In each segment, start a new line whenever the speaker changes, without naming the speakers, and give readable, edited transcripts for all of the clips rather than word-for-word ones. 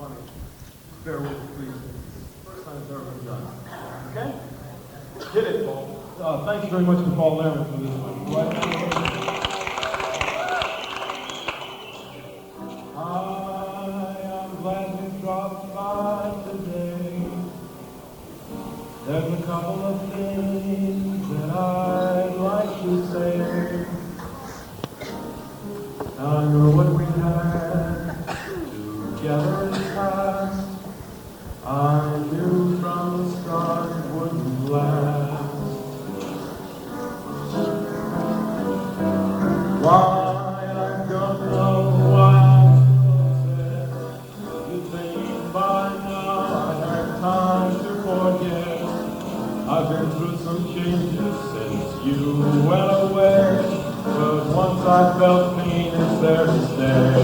funny. Bear with me, please. First time it's ever been done. Okay? Hit it, Paul. Thank you very much to Paul Lehman for this one. I am glad you dropped by today. There's a couple of things that I'd like to say. I know what we had together in the past. I knew from the start it wouldn't last. Why, I don't know why I'm so upset. You think by now I have time to forget. I've been through some changes since you went away. But once I felt pain, it's there to stay.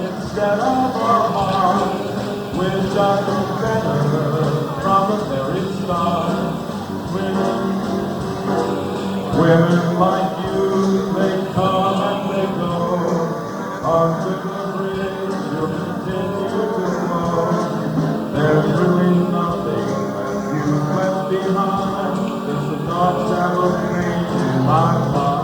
Instead of a heart, which I know better from the very start. Women like you, they come and they go. Until the bridge will continue to flow. There's really nothing that you've left behind. It's the dark shadow pain in my heart.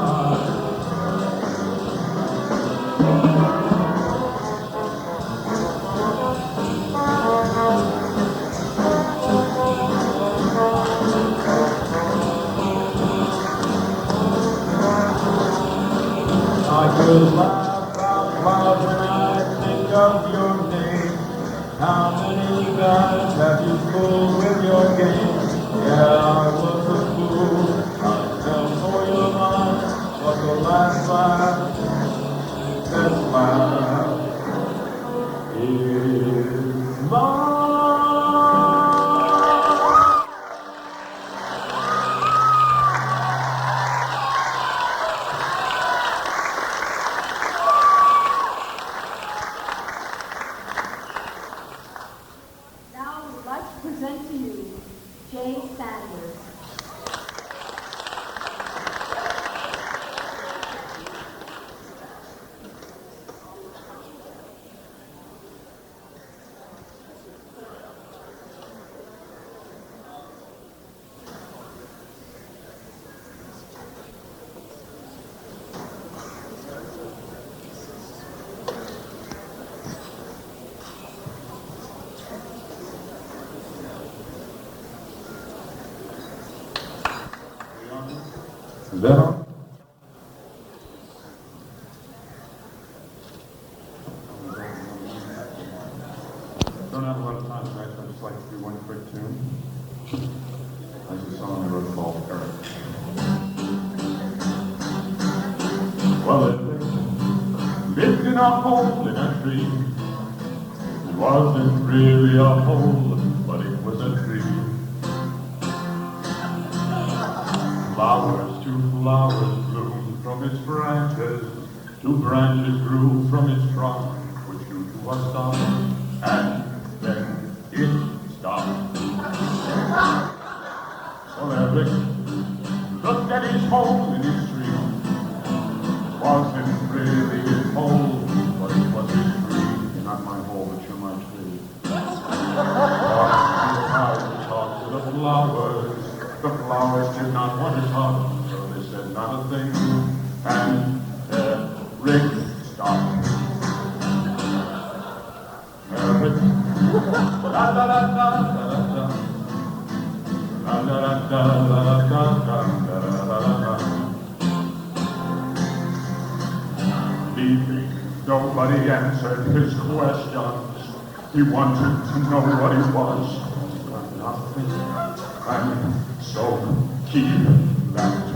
I could laugh out loud when I think of your name. How many guys have you fooled with your game? Yeah, I was a fool. I fell for your line, but the last laugh, best laugh, is mine.
Present to you, Jay Sanders.
Is that on? Don't have a lot of time tonight, so I'd just like to do one quick tune. This is a song I wrote called Cabaret. Well, it lived in a hole in a tree. It wasn't really a hole, but it was a tree. Flowers, two flowers bloomed from its branches. Two branches grew from its trunk, which grew to a stump, and then it stopped. Well, Eric looked at his hole in his tree. It wasn't really his hole, but it was his tree. You're not my hole, but you're my tree. Talk to the flowers. The flowers did not want to talk, so they said not a thing, and Eric stopped. Eric, la la la la la la, la la la la la la la la la. Nobody answered his questions. He wanted to know what he was, but nothing. And so he left.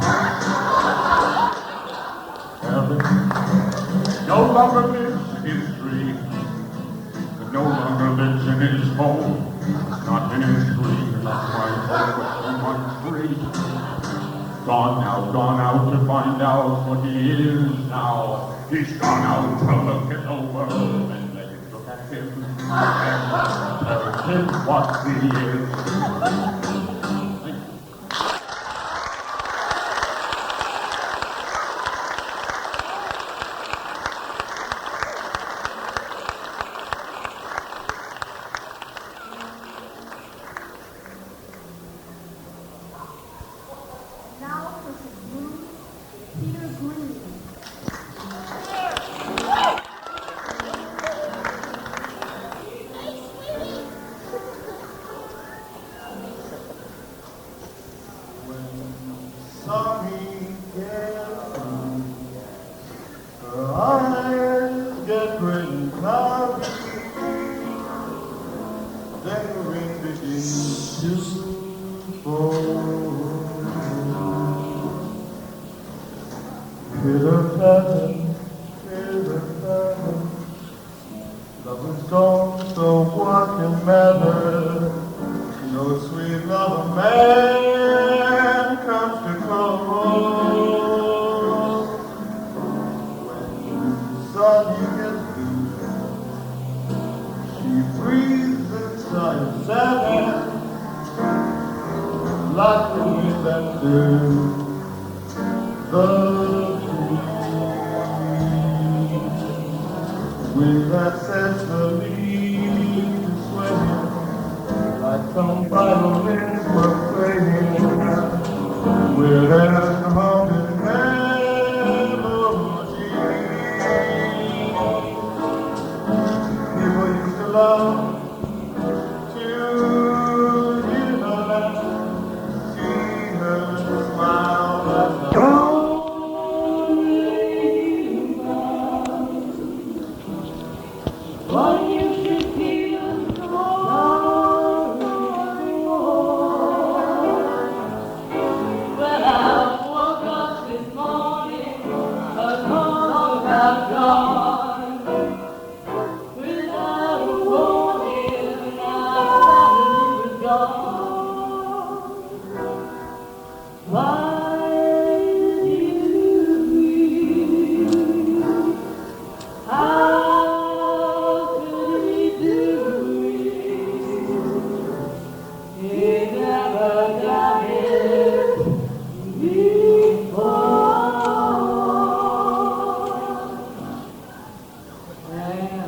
Eric no longer lives his dream. No longer lives in his home. Not in his dream. That's why I'm free. Gone out to find out what he is now. He's gone out to look at the world and let it look at him and tell him what he is.
Now for some blues, Peter Green.
Sunny gets her eyes get red and cloudy, then the wind begins to fall. Pitter-patter, pitter-patter, love is gone, so what can matter? No sweet lover man comes to call. When Sunny gets blue, she breathes a sigh of sadness, like the wind that stirs the trees. Wind that sets the leaves swaying, like some violins were playing, with an haunted melody. People used to love to hear her laugh, see her smile at the
What you should feel sorry for. Well, I woke up this morning, a call about gone. Without a warning, I suddenly was gone. Why did you leave? How could he do it? He never done it before. And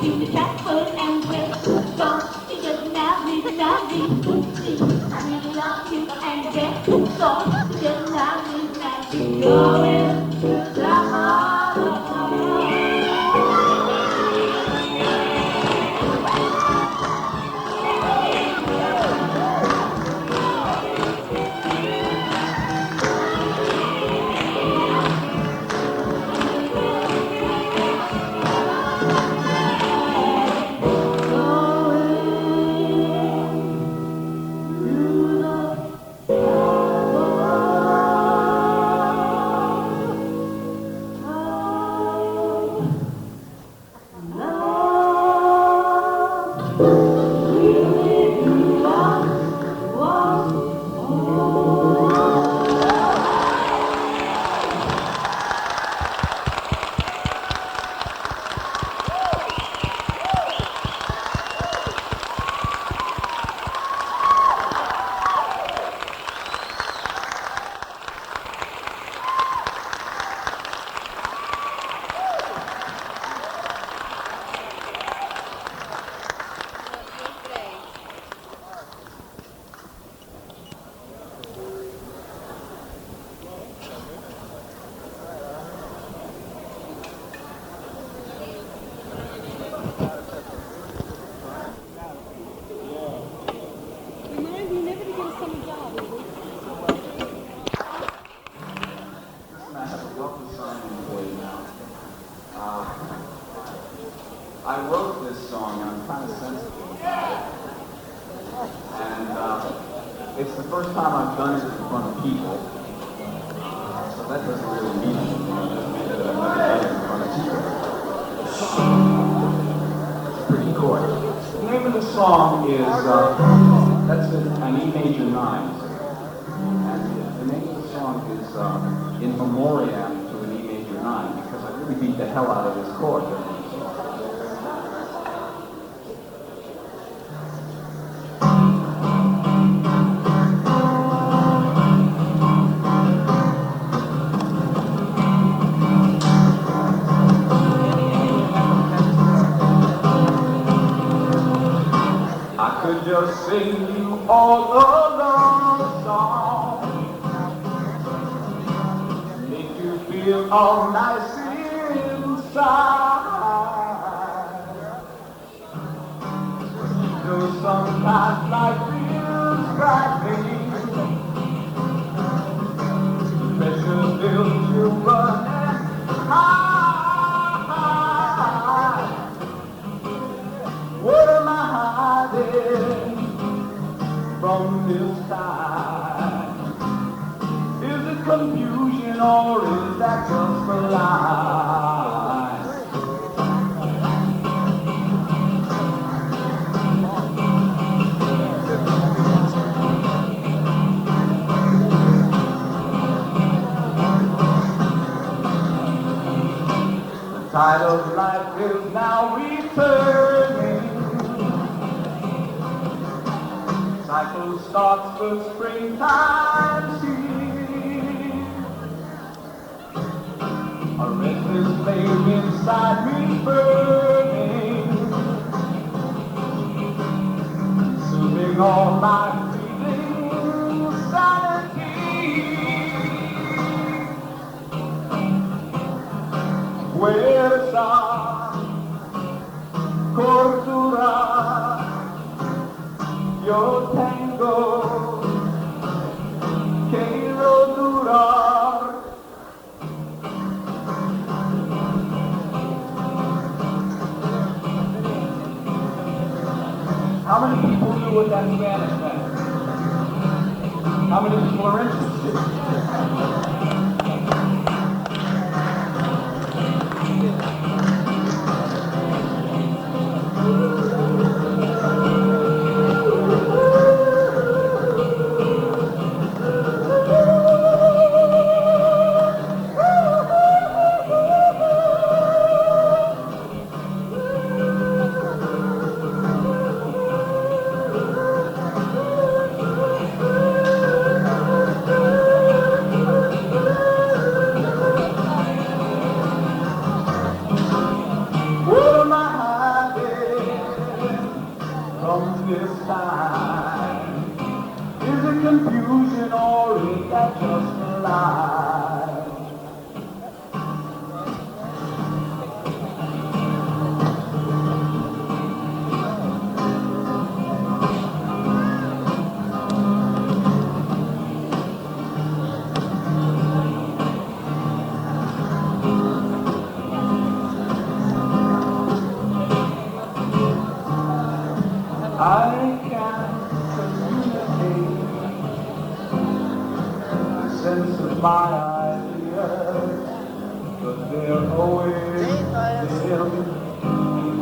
to the chapel and we're gone to get married, married. We love you and we're gone to get married, married. Going to the heart.
I wrote this song, and I'm kind of sensitive about it. And it's the first time I've done it in front of people. So that doesn't really mean anything. It doesn't mean that I've never done it in front of people. It's pretty chord. The name of the song is, that's an E major 9. And the name of the song is In Memoriam to an E major 9, because I really beat the hell out of this chord. I could just sing you all along song, make you feel all nice inside. Though sometimes life feels frightening, pressure fills you running high. What am I hiding from this time? Is it confusion or is that just a lie? The tide of life is now returning. Cycle starts the springtime scene. A restless flame inside me burning, consuming all my breathing sanity. Fuerza, cordura, yo tengo que durar. How many people knew what that Spanish meant? How many people are interested? confusion, or is that just a lie? I can't communicate the sense of my ideas, but they're always still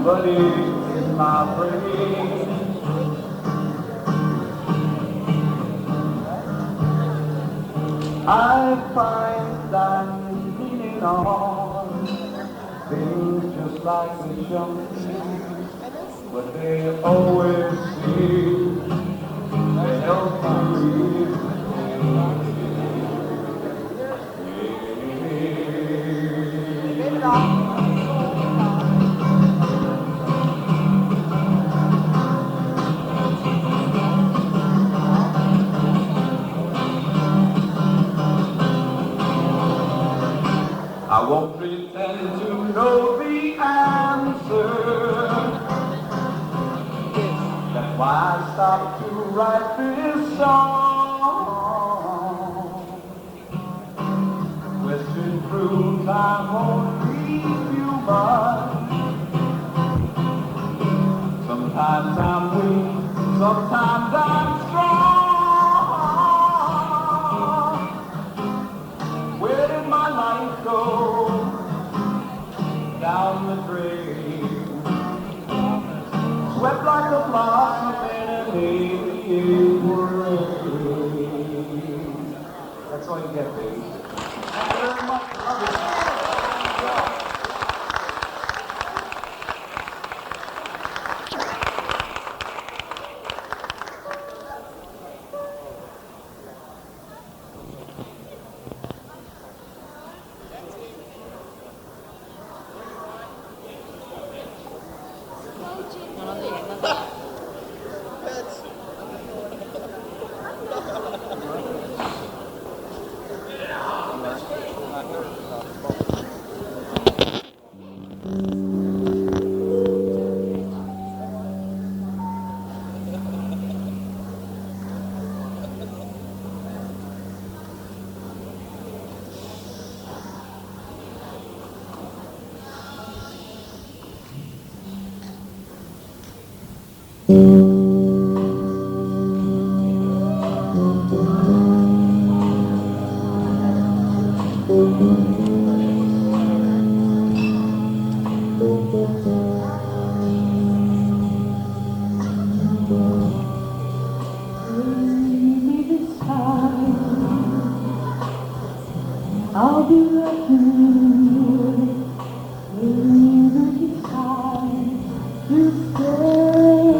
flooding in my brain. I find I'm leaning on things just like the junkies, but they always seem to help me. I won't pretend to know the answer. That's why I stopped to write this song. Question proves I'm only human. Sometimes I'm weak, sometimes I'm strong. Where did my life go? Down the drain. Swept like a blossom in an April rain. That's all you get, baby. Thank you very much. Love you.
I'll be looking maybe it's time to stay.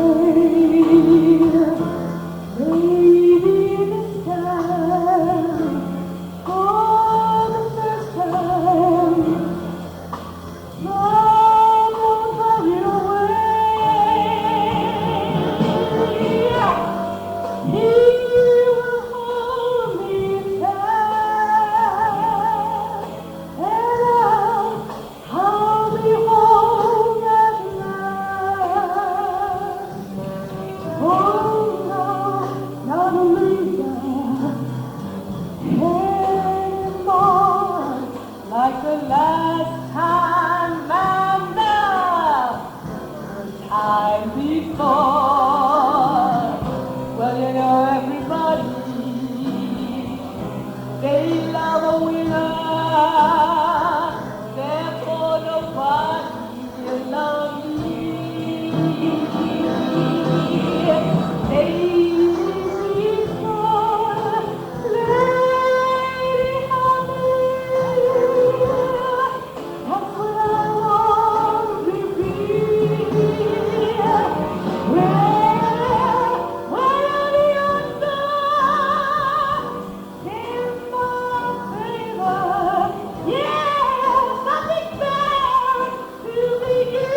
Maybe this time, for the first time, love won't hurry away. He will hold me tight, and I'll be home at last. Oh, no, not a reason anymore, like the last time and the time before. Well, you know, everybody, they love a winner, therefore nobody will love me. Lady Soul, Lady Hallelujah, that's what I want to be. Where the answer in my favor, yeah, something fair to begin.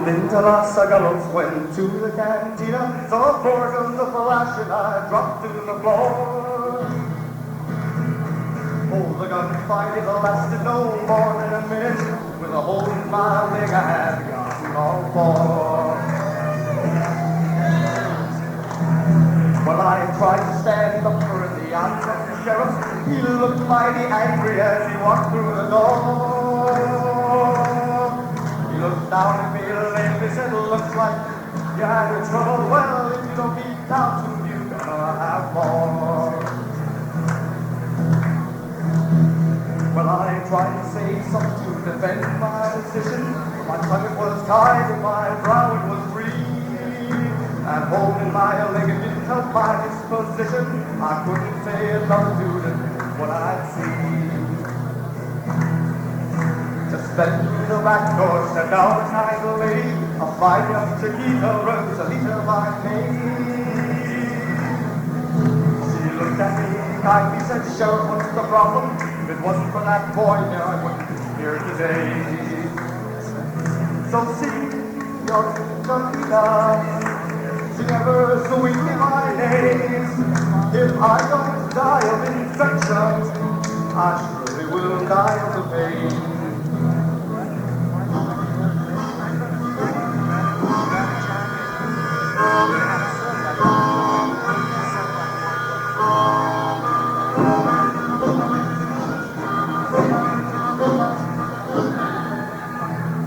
Linda Las Agalos went to the cantina, saw 4 guns of flash and I dropped to the floor. Oh, the gunfight it lasted no more than a minute. With a hole in my leg I had gotten all for. Well, I tried to stand up for the eyes of the sheriff. He looked mighty angry as he walked through the door. He looked down at me and he said, looks like you had your trouble. Well, if you don't keep down soon, you're gonna have more. Well, I tried to say something to defend my position. My tongue was tied and my brow was free. And holding my leg it didn't help my disposition. I couldn't say enough to them what I'd seen. Just then through the back door stepped out a kind lady, a fine young Chiquita, Rosalita by name. She looked at me kindly, said, Sheriff, what's the problem? If it wasn't for that boy there, I wouldn't be here today. So see, your Chiquita, she never sweet me my name. If I don't die of infection, I surely will die of the pain.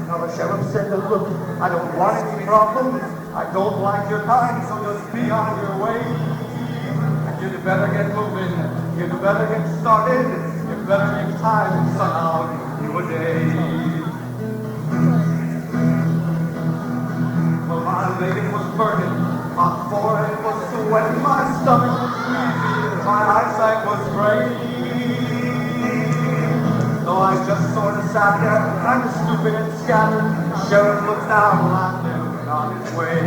Now the sheriff said, look, I don't want any problems. I don't like your kind, so just be on your way. And you'd better get moving, you'd better get started, you better make time and sun out you a day. Well, my leg was burning, my forehead was sweating, my stomach was queasy, my eyesight was gray. So I just sort of sat there, kind of stupid and scattered. The sheriff looks down, laughing on his way.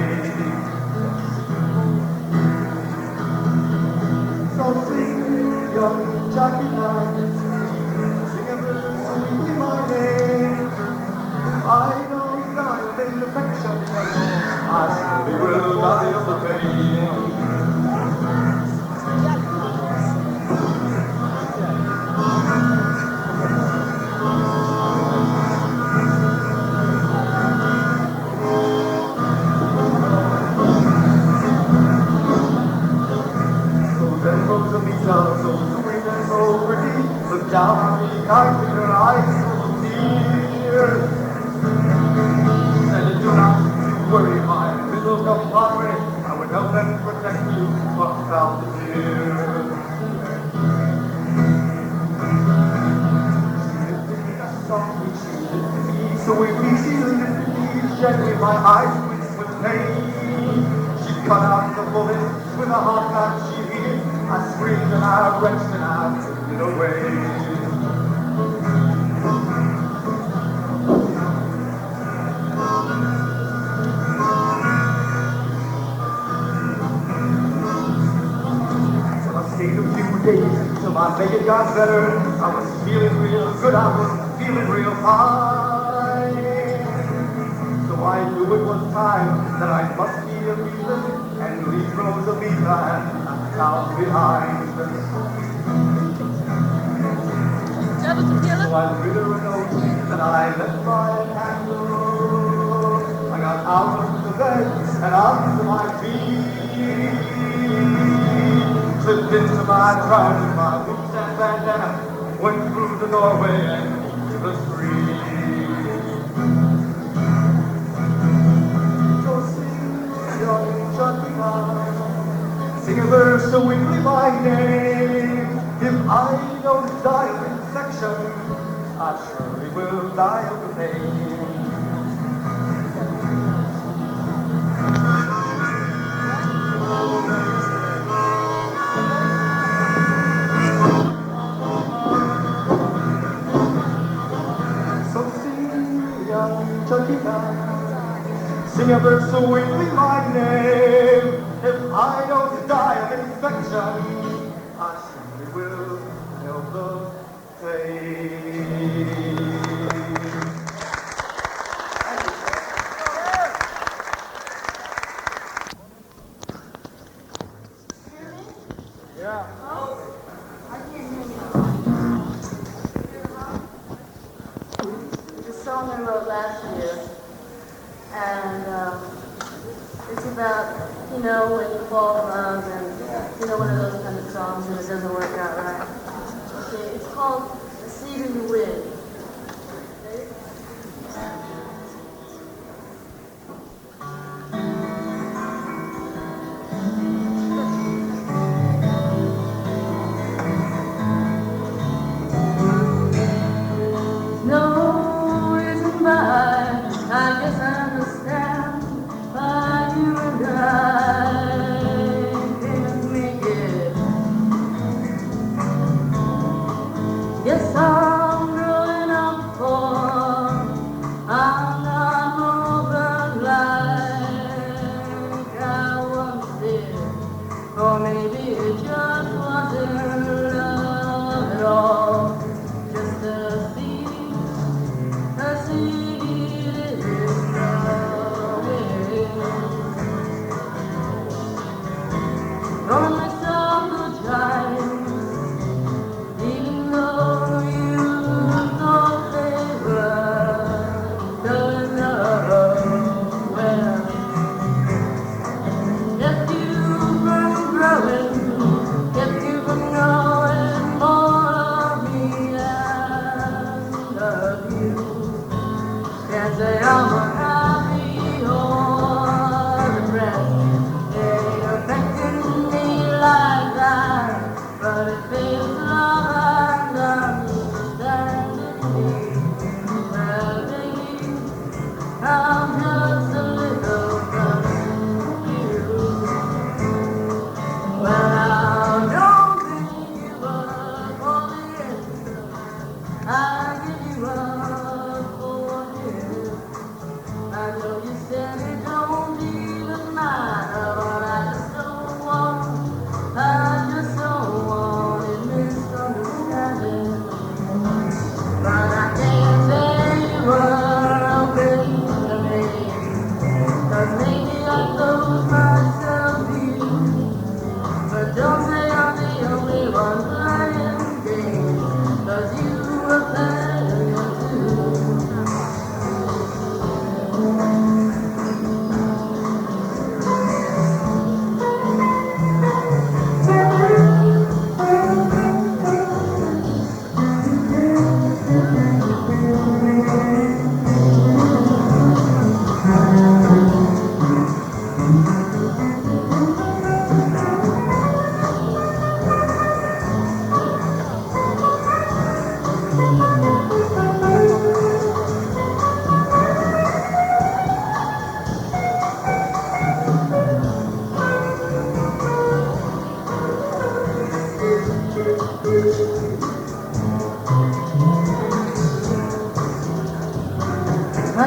young Jackie now, sing a little sweetly my name. If I don't die in affection, I surely will die of the pain. So sweet and so pretty, look down on me kindly, your eyes full of tears. And do not worry, my little compadre, I would help and protect you from the tears. She lifted me softly, she lifted me sweetly, she lifted me gently, my eyes twitched with pain. She cut out the bullet with a hot knife she hid. I screamed and I wrenched and I took it away. So I stayed a few days till my leg got better. I was feeling real good, I was feeling real fine. So I knew it was time that I must be a reason and leave Rosalita down behind. So I lit her a note and I let my candle. I got out of the bed and onto my feet, slipped into my trousers, my boots and bandana, went through the doorway and into the street. So sing, young Chucky, sing a verse so sweetly my name. If I don't die of infection, I surely will die of the pain. So sing, young Chucky, sing a verse so sweetly my name. If I don't die of infection, I surely will help the pain. Yeah.
It's a song I wrote last year, and it's about, when you fall in love and, one of those kind of songs and it doesn't work out right. Okay, it's called The Seed in the Wind. No reason why, I guess I understand why you and I can't make it. Yes, I'm growing up I'm not moving like I once did. Or maybe it just wasn't love at all. Just a seed in the wind. Throwing myself good times, even though you thought they were going nowhere. Yes, you were growing. I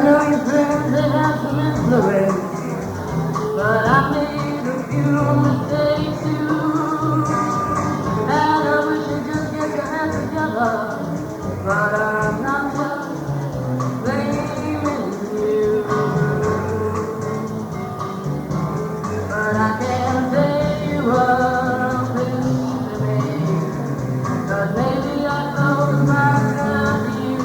know your friends, they have some influence, but I made a few mistakes too. And I wish you'd just get your hands together, but I'm not just blaming you. But I can't say you were pleased to me, 'cause maybe I closed myself to you.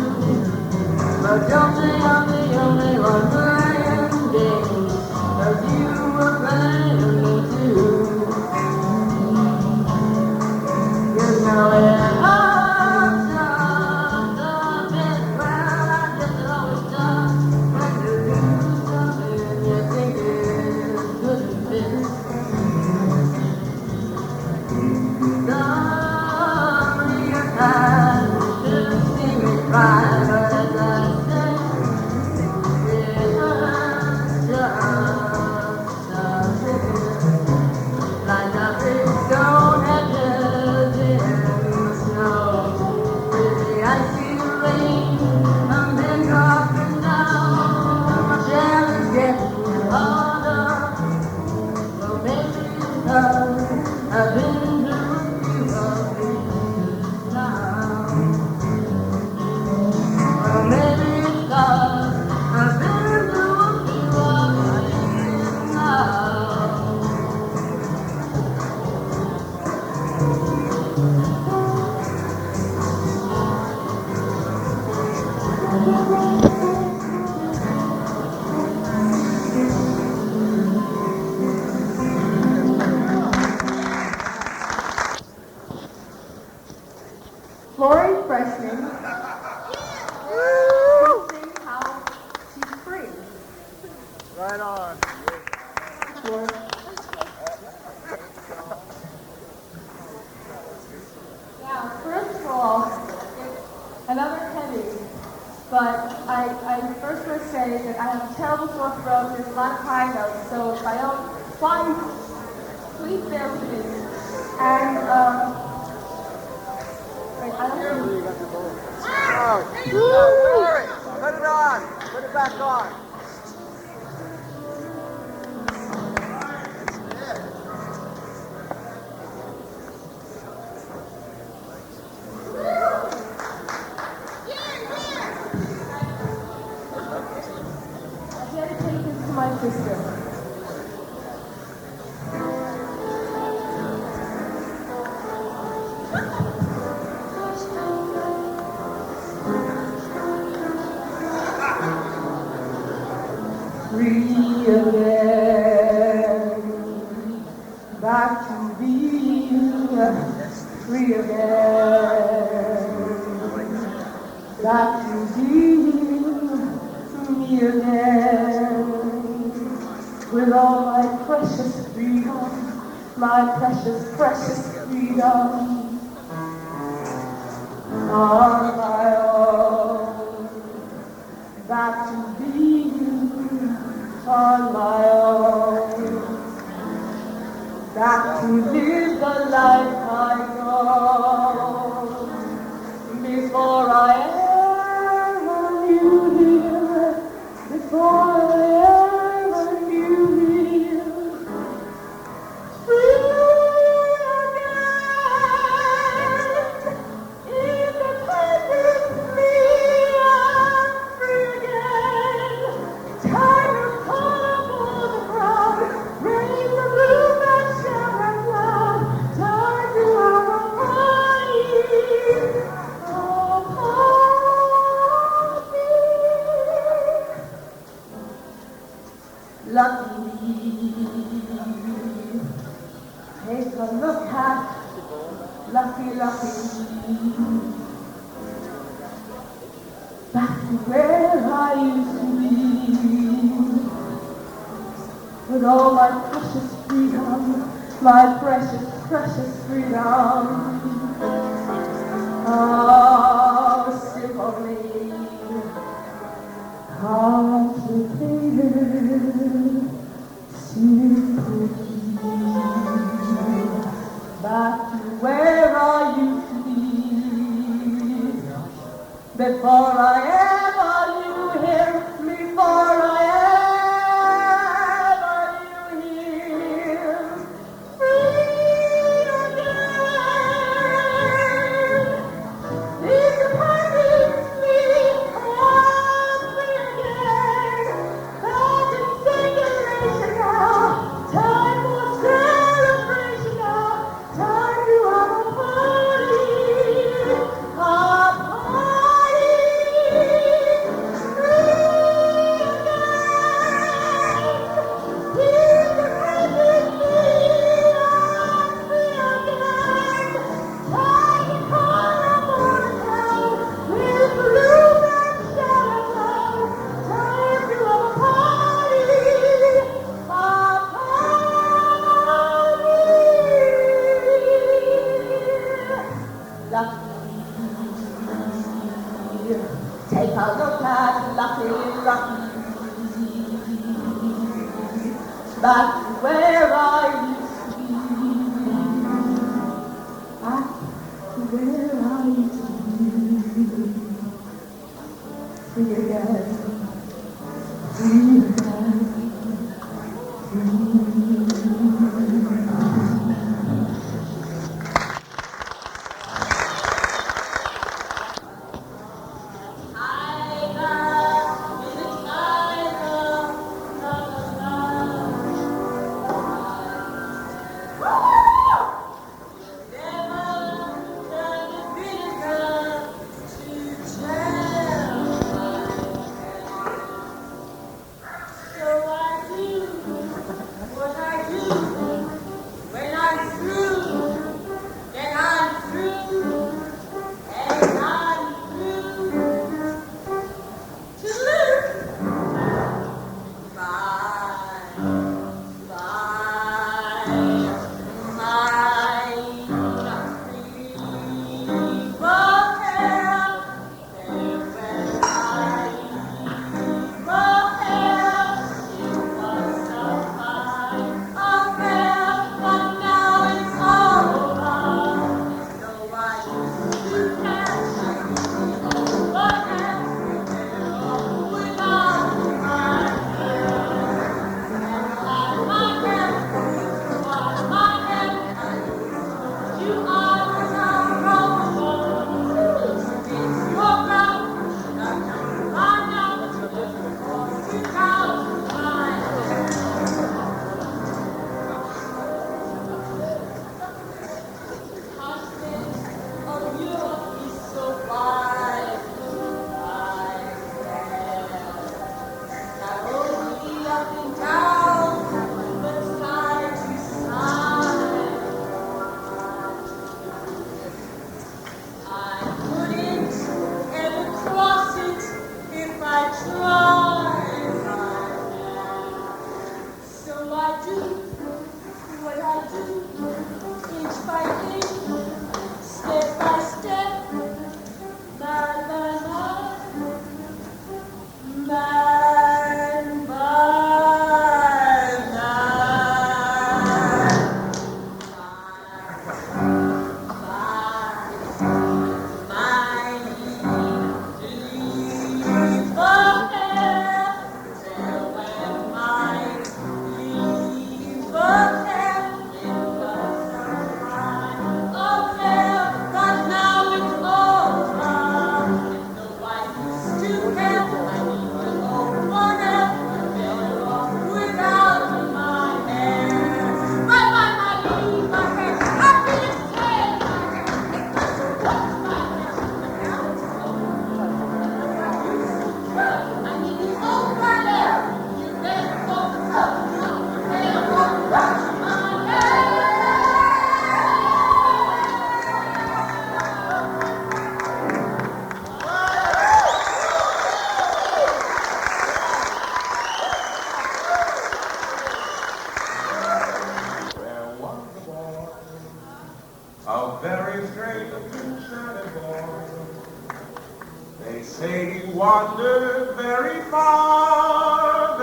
But don't say I'm the only one playing games, 'cause you were playing me too. You know it hurts just a bit. Well, I guess it always does when you lose something you think is good and fit. Some of your time should have seen me cry, but as I say, it hurts just a bit. Like a big stone hedges in the snow, with the icy rain coming dropping down. My shell is getting harder, well maybe it's 'cause I've been through a few of these now. Well maybe it's 'cause I've been through a few of these now.
Lori Freshman can sing how she's free.
Right on.
Lori. Now, first of all, it's another Penny, but I first want to say that I have a terrible sore throat. There's a lot of high notes, so if I don't fly, please bear with me. And wait, I don't know.
Lori, put it on. Put it back on.
I dedicate this to my sister. Free again, back to being free again, back to being me again, with all my precious freedom, my precious, precious freedom, on my own, back to being on my own, back to live the life I know. Before I ever knew him, before I ever knew him, free again, independent me, I'm free again. Time to call up all the crowd, raise the roof and shout out loud. Time to have a party, lucky me. Take a look at lucky me. Back to where I used to be, with all my precious freedom, my precious, precious freedom. Oh, simply complicated, simply back to where I used to be. before I ever knew him, before I ever knew him. Free again, his presence sweet, free again. Back in circulation now, time for celebration now, time to have a party, a party. Free again, his presence sweet, free again. Time to call upon a town with gloom and shadow. Time to have a party, a party. Take a look at Lucky, Lucky. Back to where I used to be. Back to where I used to be. Free again. Free again.
A very strange enchanted boy. They say he wandered very far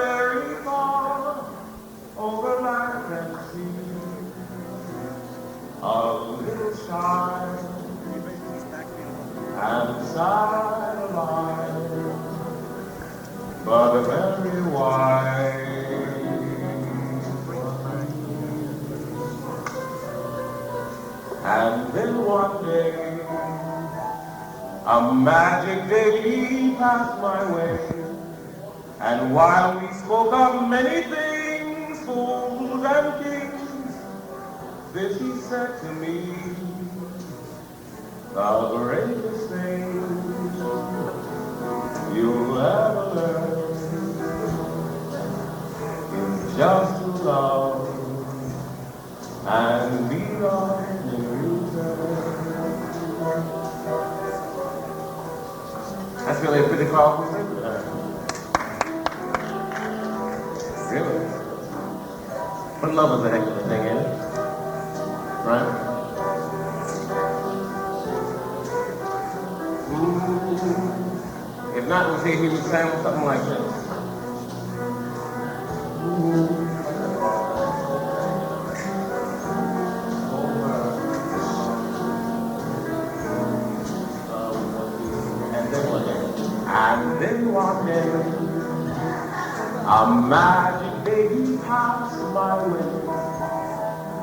over land and sea. A little shy and sad fine, but very wise. And then one day, a magic day passed my way, and while we spoke of many things, fools and kings, this he said to me: the greatest thing you'll ever learn is just to love and be loved in return. That's really a pretty powerful thing. Really? But love is a heck of a thing, ain't it? Right? If not, we'll see if he would sound something like this. And then one day, a magic baby passed my way,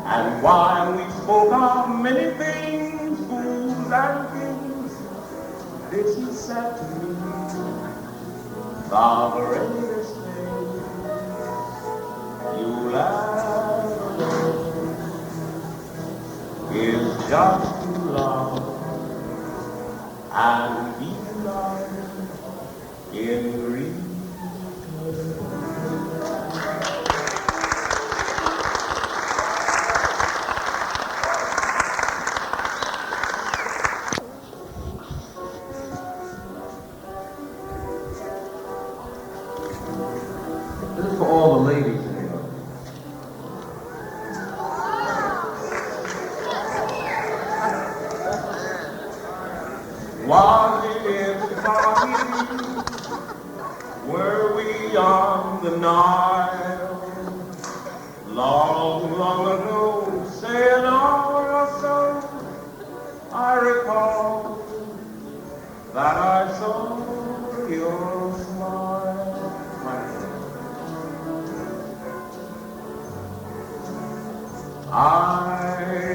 and while we spoke of many things, fools and kings, this he said to me: the greatest thing you'll ever know is just to love and be loved in return. This is for all the ladies in here. Was it in the party? Were we on the Nile? Long, long ago, say an hour or so, I recall that I saw your smile. I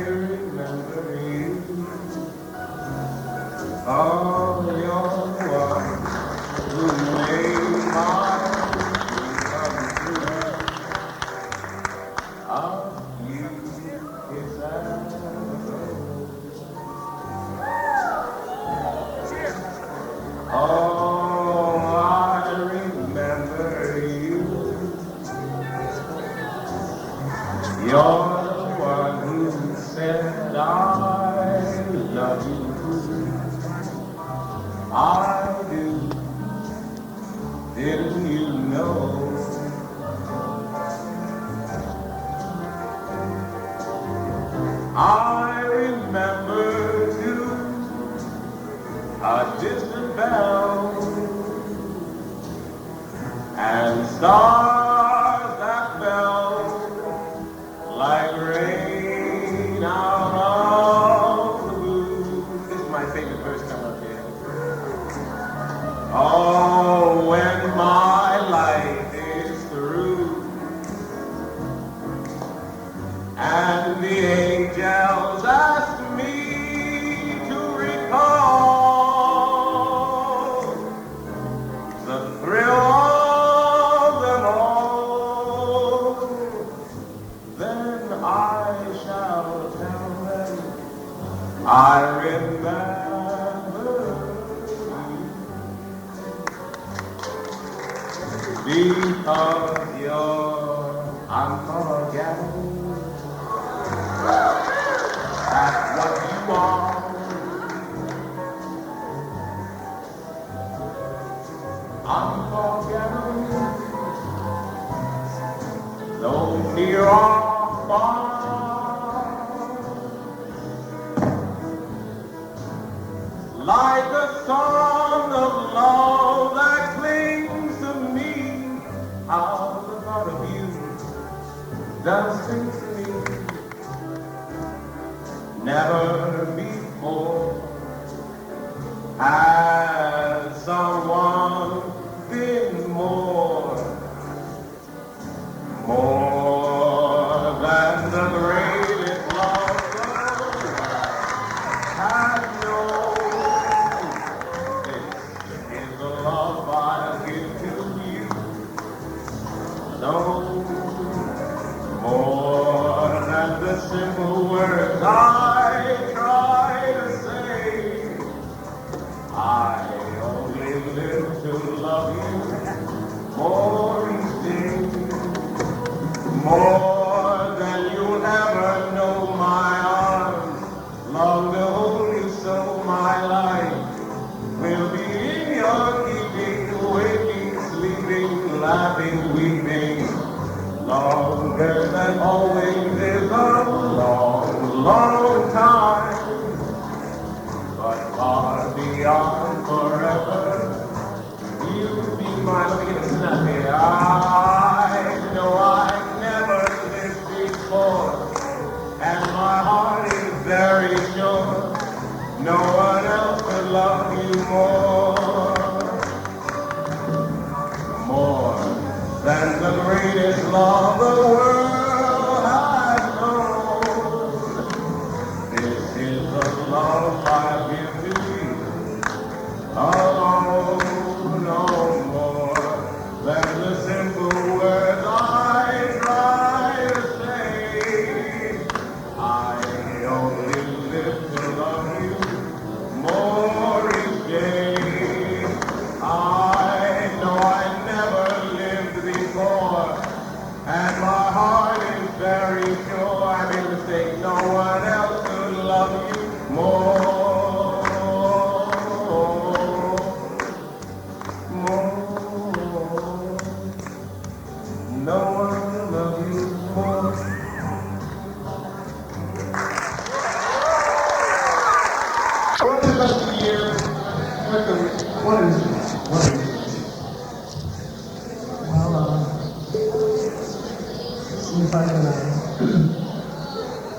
remember you. Oh, you're one who made my dreams come true. Of you is oh, I remember you. You're the one who said I love you. I do. Didn't you know? I remember too a distant bell and stars that fell like rain out of the blue. This is my favorite verse come up here. Oh, when my life is through and the angels ask me to recall the thrill of them all, then I shall tell them I remember you because you're unforgettable. That's what you are. Unforgettable. Though near or far. Like a song of love that clings to me. How the thought of you does things to me. Never before has sure no one else could love you more than the greatest love the world has known. This is the love I give to you, alone, no more than the simple words I try to say. I only live to love you more each day. I know I never lived before, and my heart is very sure. I made a mistake, no one else could love you more. No one will love you more. What about the year? What is it? What is it?
Well, see if I can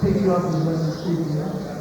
pick you up as when you're speaking.